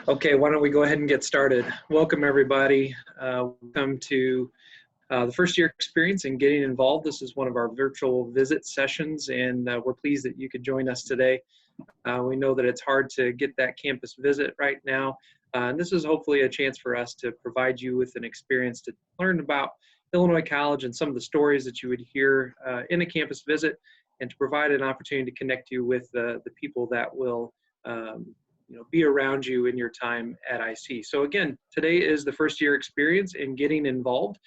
Okay, why don't we go ahead and get started. Welcome everybody. Welcome to the FirstYear Experience and getting involved. This is one of our virtual visit sessions, and we're pleased that you could join us today. We know that it's hard to get that campus visit right now, and this is hopefully a chance for us to provide you with an experience to learn about Illinois College and some of the stories that you would hear in a campus visit, and to provide an opportunity to connect you with the people that will be around you in your time at IC. So again, today is the FirstYear Experience in getting involved.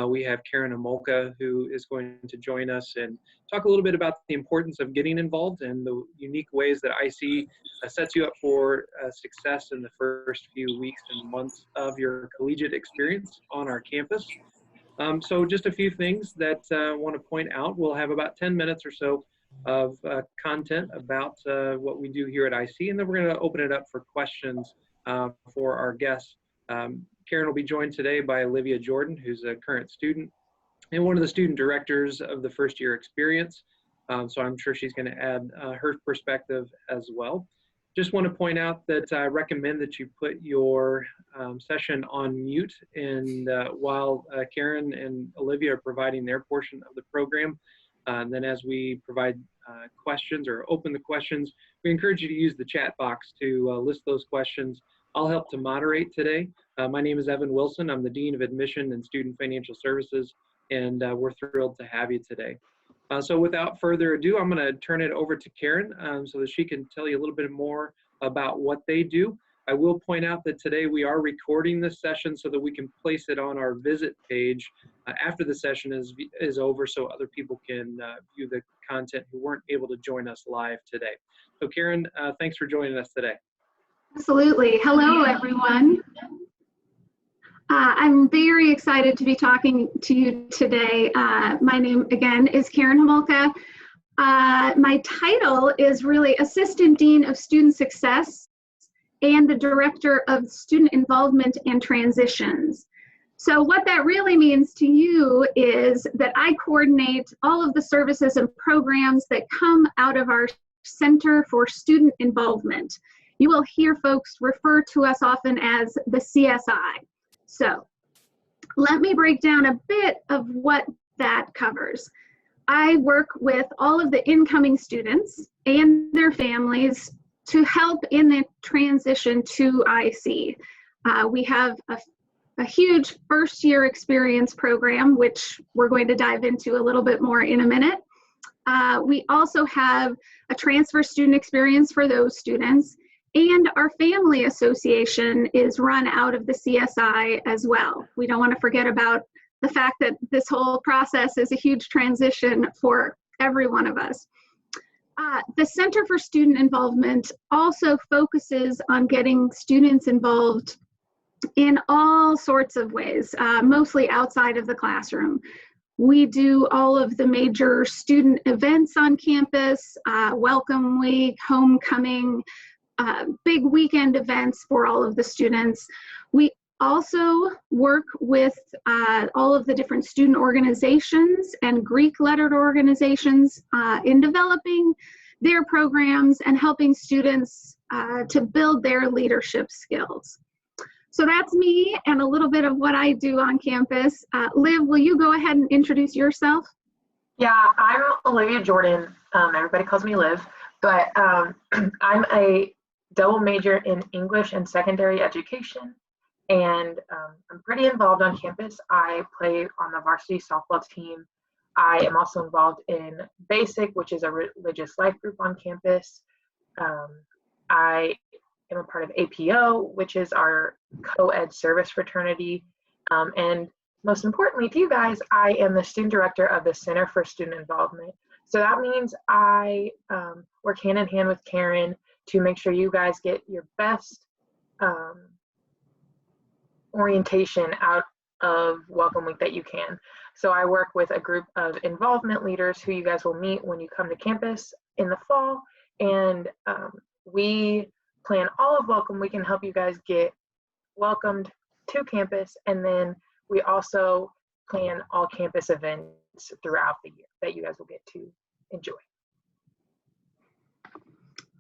We have Karen Homolka, who is going to join us and talk a little bit about the importance of getting involved and the unique ways that IC sets you up for success in the first few weeks and months of your collegiate experience on our campus. So just a few things that I want to point out. We'll have about 10 minutes or so of content about what we do here at IC, and then we're going to open it up for questions for our guests. Karen will be joined today by Olivia Jordan, who's a current student and one of the student directors of the FirstYear Experience. So I'm sure she's going to add her perspective as well. Just want to point out that I recommend that you put your session on mute and while Karen and Olivia are providing their portion of the program. And then as we provide questions or open the questions, we encourage you to use the chat box to list those questions. I'll help to moderate today. My name is Evan Wilson. I'm the Dean of Admission and Student Financial Services, and we're thrilled to have you today. So without further ado, I'm going to turn it over to Karen so that she can tell you a little bit more about what they do. I will point out that today we are recording this session so that we can place it on our visit page after the session is over, so other people can view the content who weren't able to join us live today. So Karen, thanks for joining us today. Absolutely. Hello, everyone. I'm very excited to be talking to you today. My name, again, is Karen Homolka. My title is really Assistant Dean of Student Success and the Director of Student Involvement and Transitions. So what that really means to you is that I coordinate all of the services and programs that come out of our Center for Student Involvement. You will hear folks refer to us often as the CSI. So let me break down a bit of what that covers. I work with all of the incoming students and their families to help in the transition to IC. We have a huge FirstYear Experience program, which we're going to dive into a little bit more in a minute. We also have a transfer student experience for those students, and our family association is run out of the CSI as well. We don't want to forget about the fact that this whole process is a huge transition for every one of us. The Center for Student Involvement also focuses on getting students involved in all sorts of ways, mostly outside of the classroom. We do all of the major student events on campus, Welcome Week, Homecoming, big weekend events for all of the students. We also work with all of the different student organizations and Greek lettered organizations in developing their programs and helping students to build their leadership skills. So that's me and a little bit of what I do on campus. Liv, will you go ahead and introduce yourself? Yeah, I'm Olivia Jordan. Everybody calls me Liv, but I'm a double major in English and secondary education. And I'm pretty involved on campus. I play on the varsity softball team. I am also involved in BASIC, which is a religious life group on campus. I am a part of APO, which is our co-ed service fraternity. And most importantly to you guys, I am the student director of the Center for Student Involvement. So that means I work hand in hand with Karen to make sure you guys get your best orientation out of Welcome Week that you can. So I work with a group of involvement leaders who you guys will meet when you come to campus in the fall, and we plan all of Welcome Week and help you guys get welcomed to campus, and then we also plan all campus events throughout the year that you guys will get to enjoy.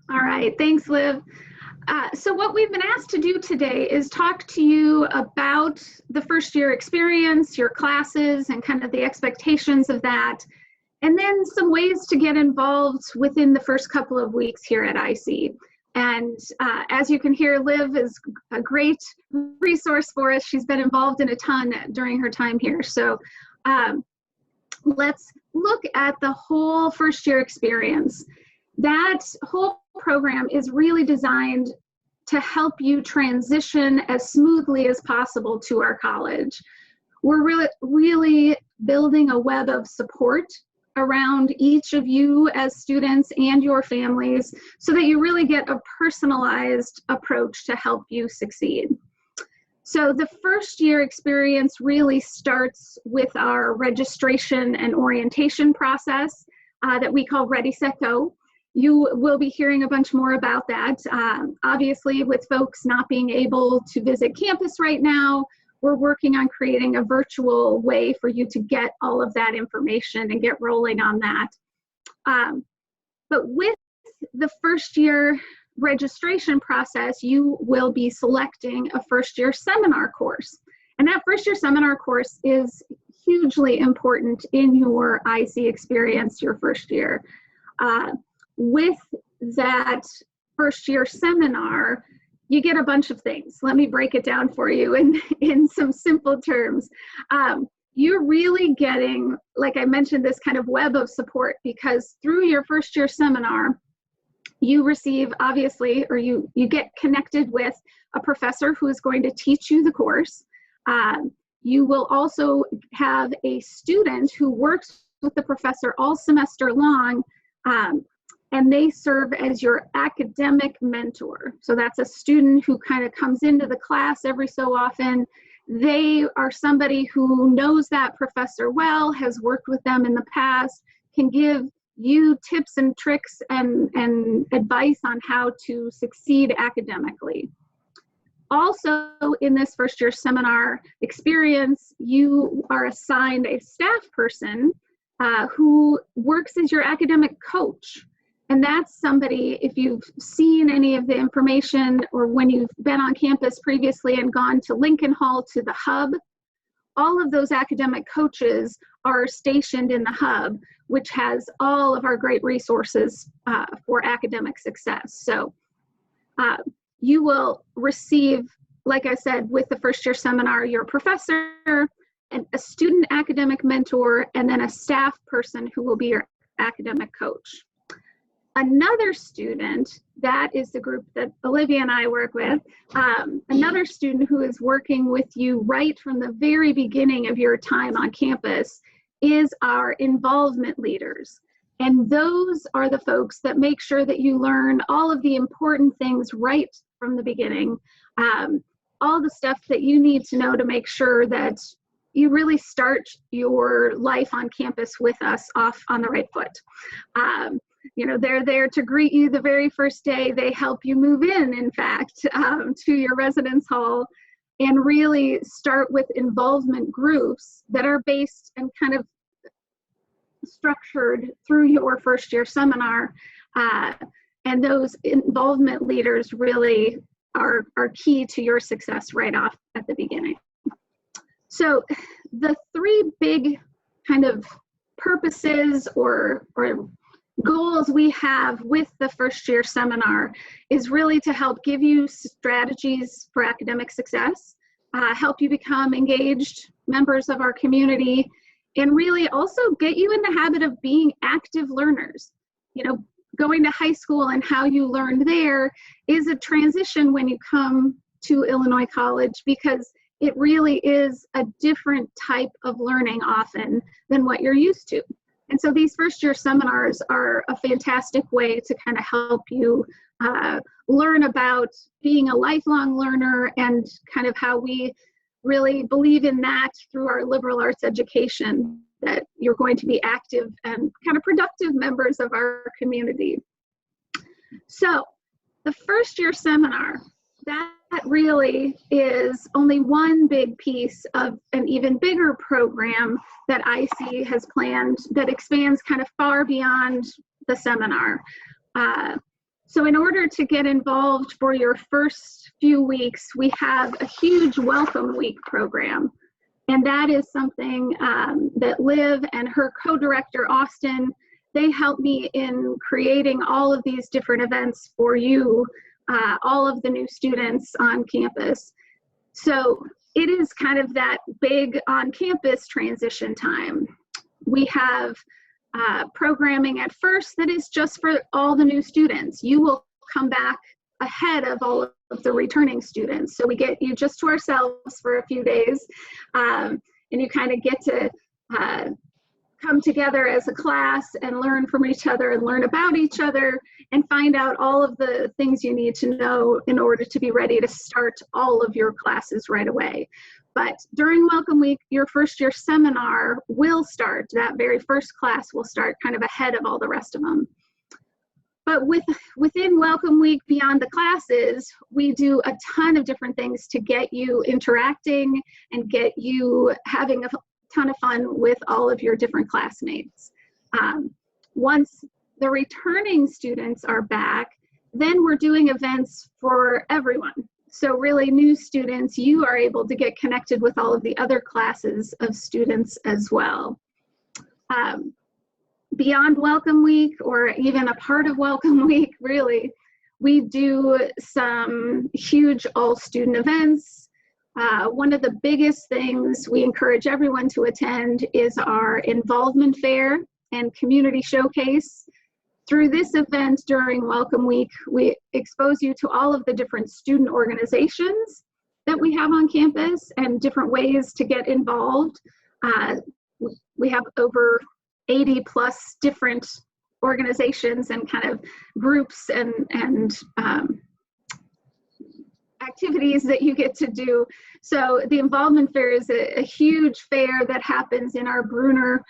All right, thanks, Liv. So what we've been asked to do today is talk to you about the first year experience, your classes, and kind of the expectations of that, and then some ways to get involved within the first couple of weeks here at IC. And as you can hear, Liv is a great resource for us. She's been involved in a ton during her time here. So let's look at the whole first year experience. That whole program is really designed to help you transition as smoothly as possible to our college. We're really building a web of support around each of you as students and your families so that you really get a personalized approach to help you succeed. So the first year experience really starts with our registration and orientation process that we call Ready, Set, Go. You will be hearing a bunch more about that. Obviously, with folks not being able to visit campus right now, we're working on creating a virtual way for you to get all of that information and get rolling on that. But with the first year registration process, you will be selecting a first year seminar course. And that first year seminar course is hugely important in your IC experience your first year. With that first year seminar, you get a bunch of things. Let me break it down for you in some simple terms. You're really getting, like I mentioned, this kind of web of support, because through your first year seminar, you receive, obviously, or you get connected with a professor who is going to teach you the course. You will also have a student who works with the professor all semester long, and they serve as your academic mentor. So that's a student who kind of comes into the class every so often. They are somebody who knows that professor well, has worked with them in the past, can give you tips and tricks and advice on how to succeed academically. Also, in this first year seminar experience, you are assigned a staff person who works as your academic coach. And that's somebody, if you've seen any of the information or when you've been on campus previously and gone to Lincoln Hall to the hub, all of those academic coaches are stationed in the hub, which has all of our great resources for academic success. So you will receive, like I said, with the first year seminar, your professor, and a student academic mentor, and then a staff person who will be your academic coach. Another student, that is the group that Olivia and I work with, another student who is working with you right from the very beginning of your time on campus is our involvement leaders. And those are the folks that make sure that you learn all of the important things right from the beginning, all the stuff that you need to know to make sure that you really start your life on campus with us off on the right foot. You know, they're there to greet you the very first day. They help you move in fact, to your residence hall, and really start with involvement groups that are based and kind of structured through your first year seminar. And those involvement leaders really are key to your success right off at the beginning. So the three big kind of purposes or goals we have with the first year seminar is really to help give you strategies for academic success, help you become engaged members of our community, and really also get you in the habit of being active learners. You know, going to high school and how you learned there is a transition when you come to Illinois College, because it really is a different type of learning often than what you're used to. And so these first year seminars are a fantastic way to kind of help you learn about being a lifelong learner and kind of how we really believe in that through our liberal arts education, that you're going to be active and kind of productive members of our community. So the first year seminar, that really is only one big piece of an even bigger program that IC has planned that expands kind of far beyond the seminar. So in order to get involved for your first few weeks, we have a huge welcome week program. And that is something that Liv and her co-director, Austin, they helped me in creating all of these different events for you, all of the new students on campus. So it is kind of that big on-campus transition time. We have programming at first that is just for all the new students. You will come back ahead of all of the returning students. So we get you just to ourselves for a few days, and you kind of get to come together as a class and learn from each other and learn about each other and find out all of the things you need to know in order to be ready to start all of your classes right away. But during Welcome Week, your first year seminar will start. That very first class will start kind of ahead of all the rest of them. But within Welcome Week, beyond the classes, we do a ton of different things to get you interacting and get you having a ton of fun with all of your different classmates. Once the returning students are back, then we're doing events for everyone. So really new students, you are able to get connected with all of the other classes of students as well. Beyond Welcome Week, or even a part of Welcome Week, really, we do some huge all-student events. One of the biggest things we encourage everyone to attend is our involvement fair and community showcase. Through this event during Welcome Week, we expose you to all of the different student organizations that we have on campus and different ways to get involved. We have over 80 plus different organizations and kind of groups and activities that you get to do. So the involvement fair is a huge fair that happens in our Bruner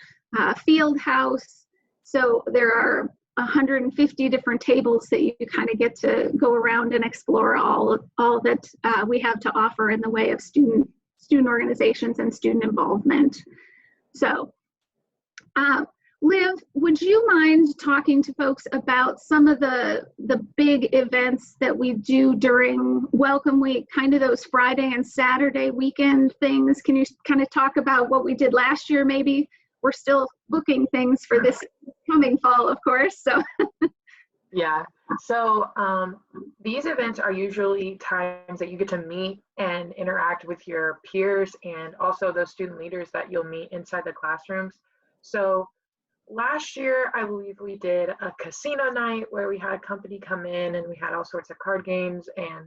field house. So there are 150 different tables that you kind of get to go around and explore all that we have to offer in the way of student organizations and student involvement. So Liv, would you mind talking to folks about some of the big events that we do during Welcome Week, kind of those Friday and Saturday weekend things? Can you kind of talk about what we did last year maybe? We're still booking things for this coming fall, of course, so. Yeah, so these events are usually times that you get to meet and interact with your peers and also those student leaders that you'll meet inside the classrooms. So last year, I believe we did a casino night where we had company come in and we had all sorts of card games and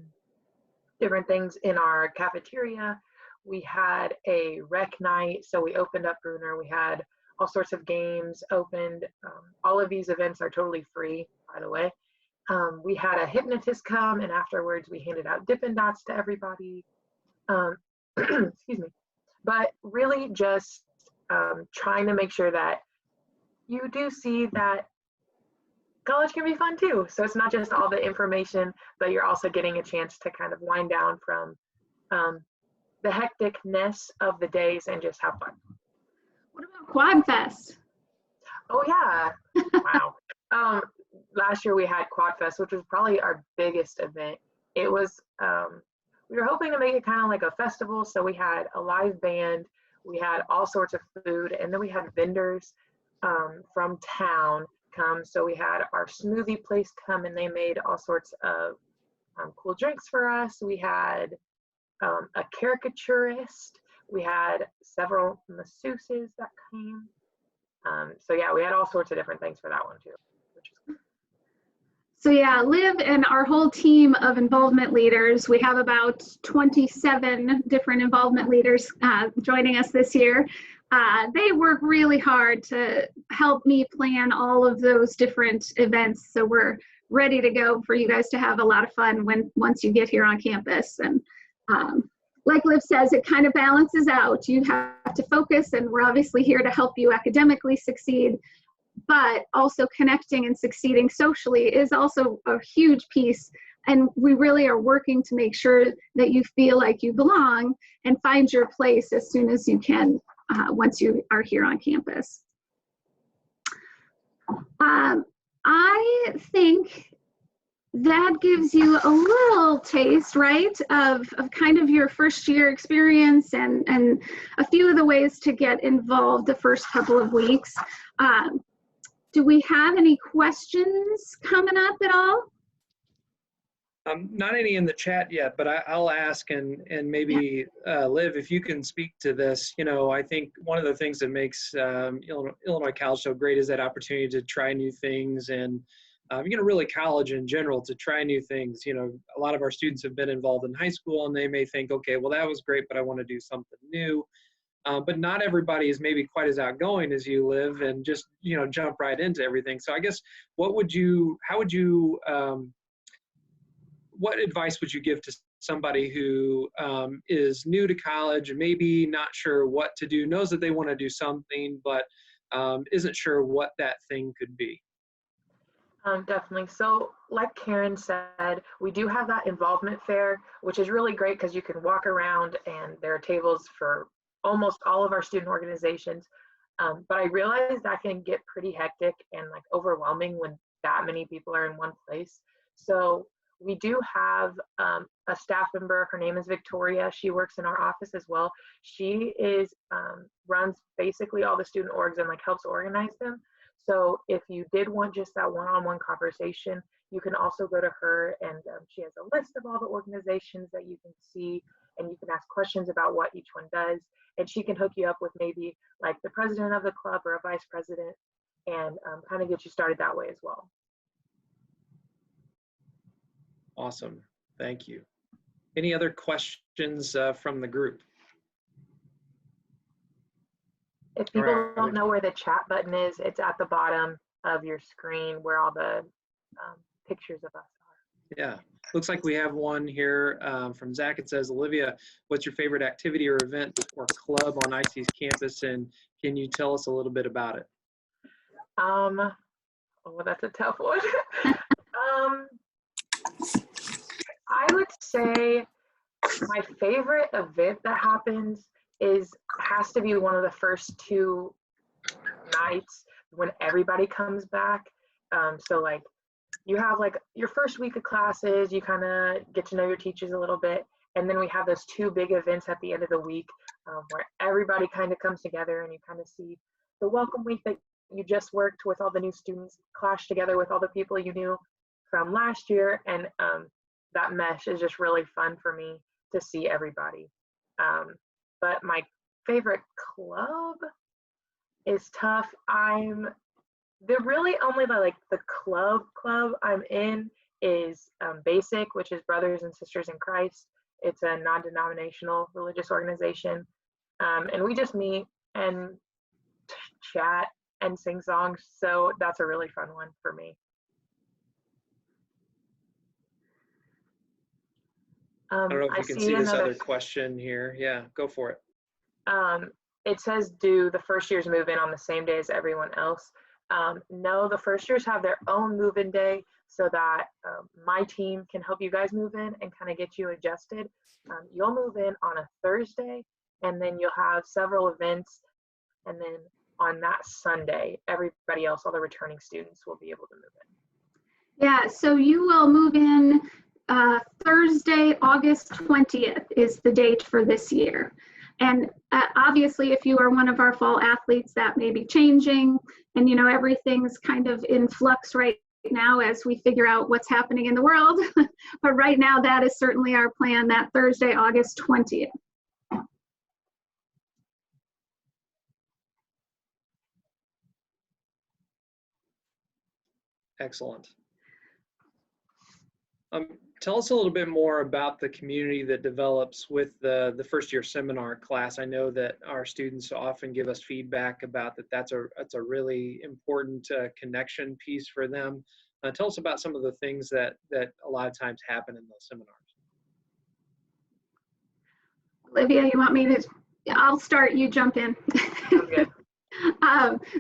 different things in our cafeteria. We had a rec night, so we opened up Bruner. We had all sorts of games opened. All of these events are totally free, by the way. We had a hypnotist come, and afterwards we handed out Dippin' Dots to everybody. Excuse me. But really just trying to make sure that you do see that college can be fun too. So it's not just all the information, but you're also getting a chance to kind of wind down from the hecticness of the days and just have fun. What about Quad Fest? Oh yeah, wow. Last year we had Quad Fest, which was probably our biggest event. It was, we were hoping to make it kind of like a festival. So we had a live band, we had all sorts of food, and then we had vendors from town come. So we had our smoothie place come and they made all sorts of cool drinks for us. We had a caricaturist. We had several masseuses that came. So yeah, we had all sorts of different things for that one too. Which is cool. So yeah, Liv and our whole team of involvement leaders, we have about 27 different involvement leaders joining us this year. They work really hard to help me plan all of those different events. So we're ready to go for you guys to have a lot of fun once you get here on campus. And like Liv says, it kind of balances out. You have to focus, and we're obviously here to help you academically succeed, but also connecting and succeeding socially is also a huge piece. And we really are working to make sure that you feel like you belong and find your place as soon as you can once you are here on campus. I think that gives you a little taste, right, of kind of your first year experience and a few of the ways to get involved the first couple of weeks. Do we have any questions coming up at all? Not any in the chat yet, but I'll ask, and maybe Liv, if you can speak to this. You know, I think one of the things that makes Illinois College so great is that opportunity to try new things, and you know, really college in general, to try new things. You know, a lot of our students have been involved in high school, and they may think, okay, well, that was great, but I want to do something new. But not everybody is maybe quite as outgoing as you, Liv, and just, you know, jump right into everything. So I guess, what advice would you give to somebody who is new to college and maybe not sure what to do, knows that they want to do something, but isn't sure what that thing could be? Definitely. So like Karen said, we do have that involvement fair, which is really great because you can walk around and there are tables for almost all of our student organizations. But I realize that can get pretty hectic and like overwhelming when that many people are in one place. So we do have a staff member. Her name is Victoria. She works in our office as well. She runs basically all the student orgs and like helps organize them. So if you did want just that one-on-one conversation, you can also go to her, and she has a list of all the organizations that you can see, and you can ask questions about what each one does, and she can hook you up with maybe like the president of the club or a vice president, and kind of get you started that way as well. Awesome, thank you. Any other questions from the group? If people don't know where the chat button is, it's at the bottom of your screen where all the pictures of us are. Yeah, looks like we have one here from Zach. It says, Olivia, what's your favorite activity or event or club on IC's campus, and can you tell us a little bit about it? Oh, that's a tough one. I would say my favorite event that happens has to be one of the first 2 nights when everybody comes back. So like you have like your first week of classes, you kind of get to know your teachers a little bit, and then we have those 2 big events at the end of the week where everybody kind of comes together, and you kind of see the welcome week that you just worked with all the new students clash together with all the people you knew from last year, and that mesh is just really fun for me to see everybody. But my favorite club is tough. They're really only the club I'm in is BASIC, which is Brothers and Sisters in Christ. It's a non-denominational religious organization. And we just meet and chat and sing songs. So that's a really fun one for me. I don't know if you can see this other question here. Yeah, go for it. It says, do the first years move in on the same day as everyone else? No, the first years have their own move-in day so that my team can help you guys move in and kind of get you adjusted. You'll move in on a Thursday, and then you'll have several events, and then on that Sunday, everybody else, all the returning students, will be able to move in. Yeah, so you will move in Thursday, August 20th is the date for this year. And obviously, if you are one of our fall athletes, that may be changing. And, you know, everything's kind of in flux right now as we figure out what's happening in the world. But right now, that is certainly our plan, that Thursday, August 20th. Excellent. Tell us a little bit more about the community that develops with the first year seminar class. I know that our students often give us feedback about that's a really important connection piece for them. Tell us about some of the things that a lot of times happen in those seminars. Olivia, you want me to? I'll start, you jump in. Okay.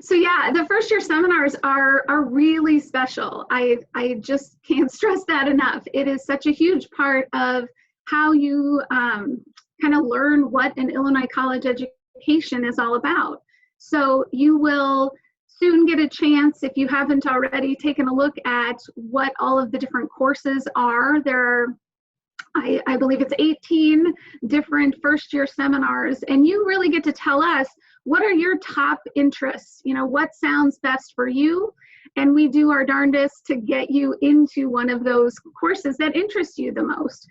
So yeah, the first year seminars are really special. I just can't stress that enough. It is such a huge part of how you kind of learn what an Illinois college education is all about. So you will soon get a chance, if you haven't already taken a look at what all of the different courses are. There are, I believe it's 18 different first year seminars, and you really get to tell us what are your top interests, what sounds best for you, and we do our darndest to get you into one of those courses that interest you the most.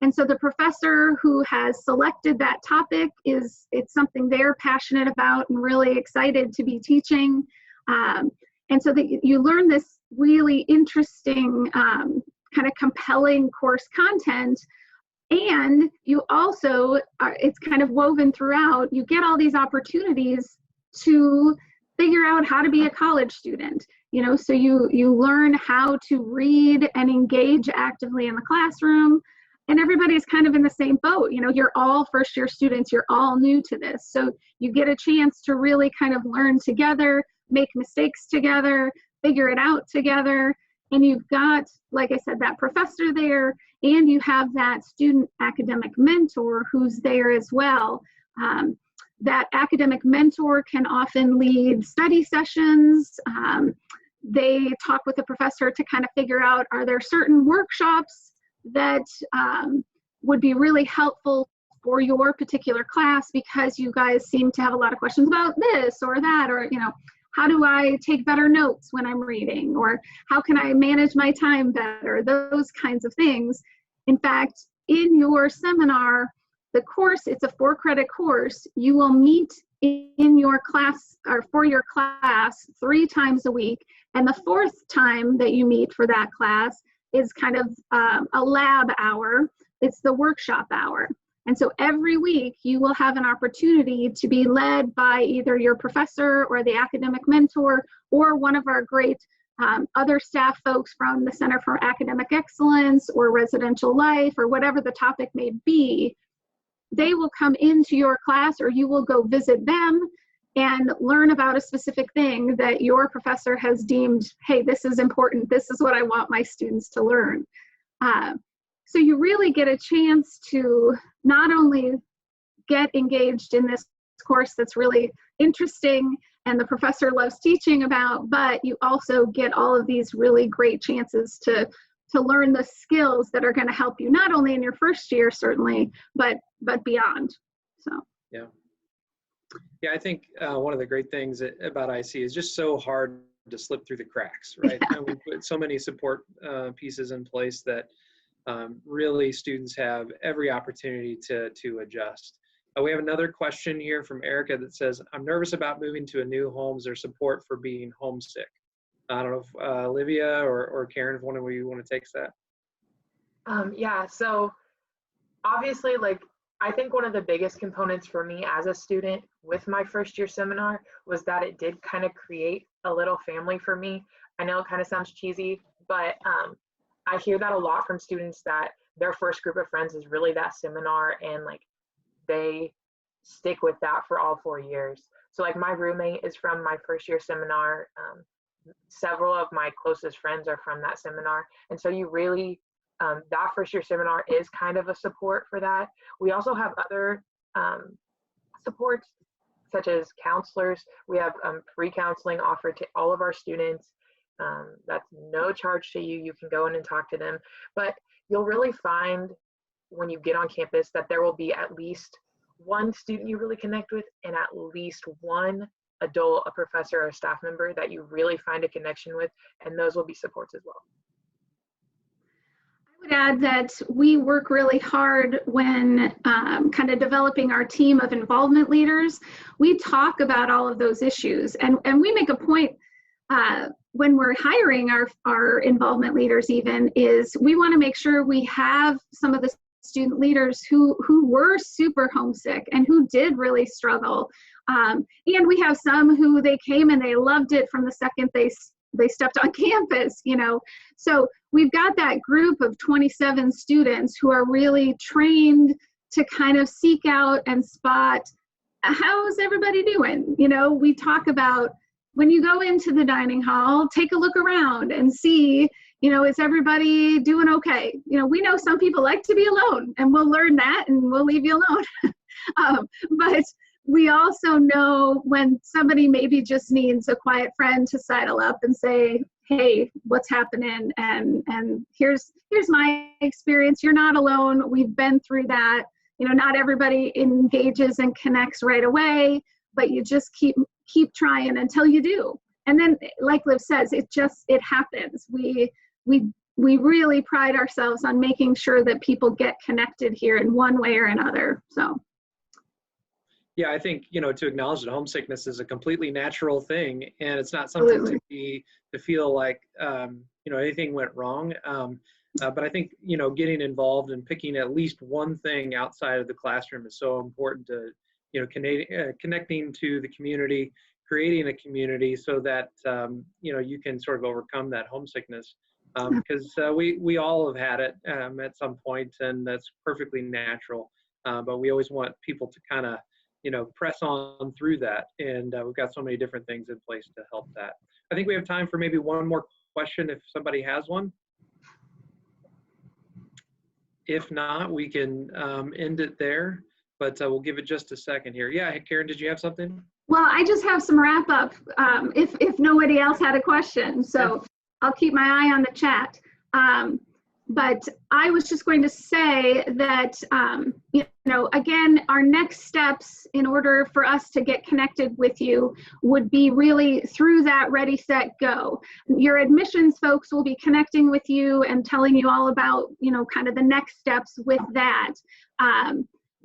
And so the professor who has selected that topic it's something they're passionate about and really excited to be teaching. And so that you learn this really interesting, kind of compelling course content. And you also, it's kind of woven throughout, you get all these opportunities to figure out how to be a college student. So you learn how to read and engage actively in the classroom. And everybody's kind of in the same boat. You're all first year students, you're all new to this. So you get a chance to really kind of learn together, make mistakes together, figure it out together. And you've got, like I said, that professor there, and you have that student academic mentor who's there as well. That academic mentor can often lead study sessions. They talk with the professor to kind of figure out, are there certain workshops that would be really helpful for your particular class, because you guys seem to have a lot of questions about this or that, or how do I take better notes when I'm reading, or how can I manage my time better, those kinds of things. In fact, in your seminar, the course, it's a 4-credit course, you will meet in your class or for your class 3 times a week, and the 4th time that you meet for that class is kind of a lab hour. It's the workshop hour. And so every week you will have an opportunity to be led by either your professor or the academic mentor or one of our great other staff folks from the Center for Academic Excellence or Residential Life or whatever the topic may be. They will come into your class, or you will go visit them and learn about a specific thing that your professor has deemed, hey, this is important, this is what I want my students to learn. So you really get a chance to not only get engaged in this course that's really interesting and the professor loves teaching about, but you also get all of these really great chances to learn the skills that are going to help you not only in your first year, certainly, but beyond. So yeah, I think one of the great things about IC is just so hard to slip through the cracks, right? Yeah. And we put so many support pieces in place that really students have every opportunity to adjust. We have another question here from Erica that says, I'm nervous about moving to a new home. Is there support for being homesick? I don't know if Olivia or Karen, if one of you want to take that. Yeah, so obviously, I think one of the biggest components for me as a student with my first year seminar was that it did kind of create a little family for me. I know it kind of sounds cheesy, but I hear that a lot from students, that their first group of friends is really that seminar, and they stick with that for all 4 years. So my roommate is from my first year seminar. Several of my closest friends are from that seminar. And so you really, that first year seminar is kind of a support for that. We also have other supports, such as counselors. We have free counseling offered to all of our students. That's no charge to you. You can go in and talk to them. But you'll really find when you get on campus that there will be at least one student you really connect with, and at least one adult, a professor or a staff member that you really find a connection with, and those will be supports as well. I would add that we work really hard when kind of developing our team of involvement leaders. We talk about all of those issues, and we make a point when we're hiring our involvement leaders even, is we want to make sure we have some of the student leaders who were super homesick and who did really struggle. And we have some who they came and they loved it from the second they stepped on campus, So we've got that group of 27 students who are really trained to kind of seek out and spot, how's everybody doing? We talk about, when you go into the dining hall, take a look around and see, is everybody doing okay? We know some people like to be alone, and we'll learn that and we'll leave you alone. we also know when somebody maybe just needs a quiet friend to sidle up and say, hey, what's happening? And here's my experience. You're not alone. We've been through that. You know, not everybody engages and connects right away, but you just keep trying until you do. And then, like Liv says, it happens. We really pride ourselves on making sure that people get connected here in one way or another. So. Yeah, I think, you know, to acknowledge that homesickness is a completely natural thing, and it's not something to feel like, you know, anything went wrong. But I think, you know, getting involved and picking at least one thing outside of the classroom is so important to, you know, connecting to the community, creating a community so that, you know, you can sort of overcome that homesickness. Because we all have had it at some point, and that's perfectly natural. But we always want people to kind of, you know, press on through that. And we've got so many different things in place to help that. I think we have time for maybe one more question if somebody has one. If not, we can end it there, but we'll give it just a second here. Yeah, Karen, did you have something? Well, I just have some wrap up if nobody else had a question. So I'll keep my eye on the chat. But I was just going to say that, you know, again, our next steps in order for us to get connected with you would be really through that Ready, Set, Go. Your admissions folks will be connecting with you and telling you all about, you know, kind of the next steps with that.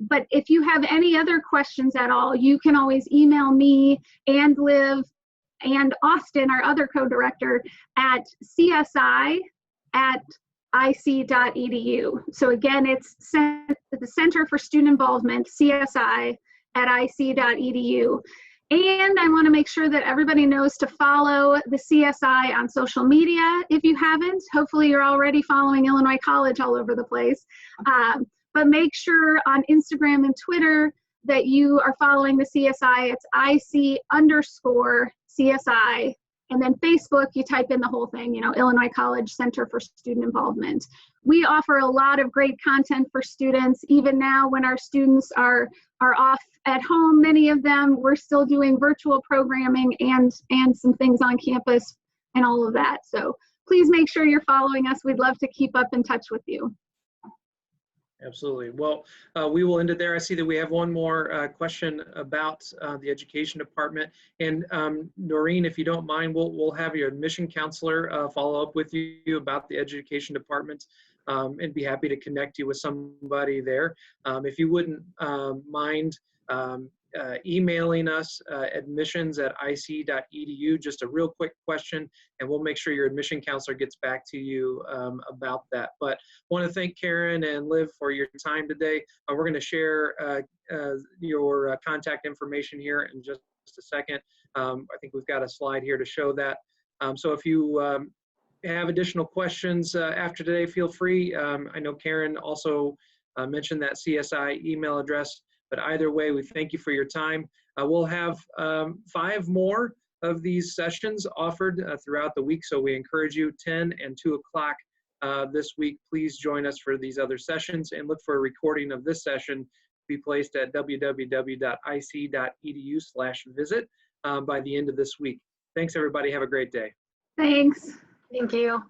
But if you have any other questions at all, you can always email me and Liv and Austin, our other co-director, at csi@ic.edu. So again, it's the Center for Student Involvement, csi@ic.edu. And I want to make sure that everybody knows to follow the CSI on social media if you haven't. Hopefully you're already following Illinois College all over the place. But make sure on Instagram and Twitter that you are following the CSI. It's IC_CSI. And then Facebook, you type in the whole thing, you know, Illinois College Center for Student Involvement. We offer a lot of great content for students. Even now when our students are off at home, many of them, we're still doing virtual programming and some things on campus and all of that. So please make sure you're following us. We'd love to keep up in touch with you. Absolutely. Well, we will end it there. I see that we have one more question about the education department. And Noreen, if you don't mind, we'll have your admission counselor follow up with you about the education department and be happy to connect you with somebody there. If you wouldn't mind emailing us admissions@ic.edu, just a real quick question, and we'll make sure your admission counselor gets back to you about that. But want to thank Karen and Liv for your time today. We're going to share your contact information here in just a second. I think we've got a slide here to show that. So if you have additional questions after today, feel free. I know Karen also mentioned that CSI email address. But either way, we thank you for your time. We'll have 5 more of these sessions offered throughout the week. So we encourage you 10 and 2 o'clock this week. Please join us for these other sessions and look for a recording of this session to be placed at www.ic.edu/visit by the end of this week. Thanks, everybody. Have a great day. Thanks. Thank you.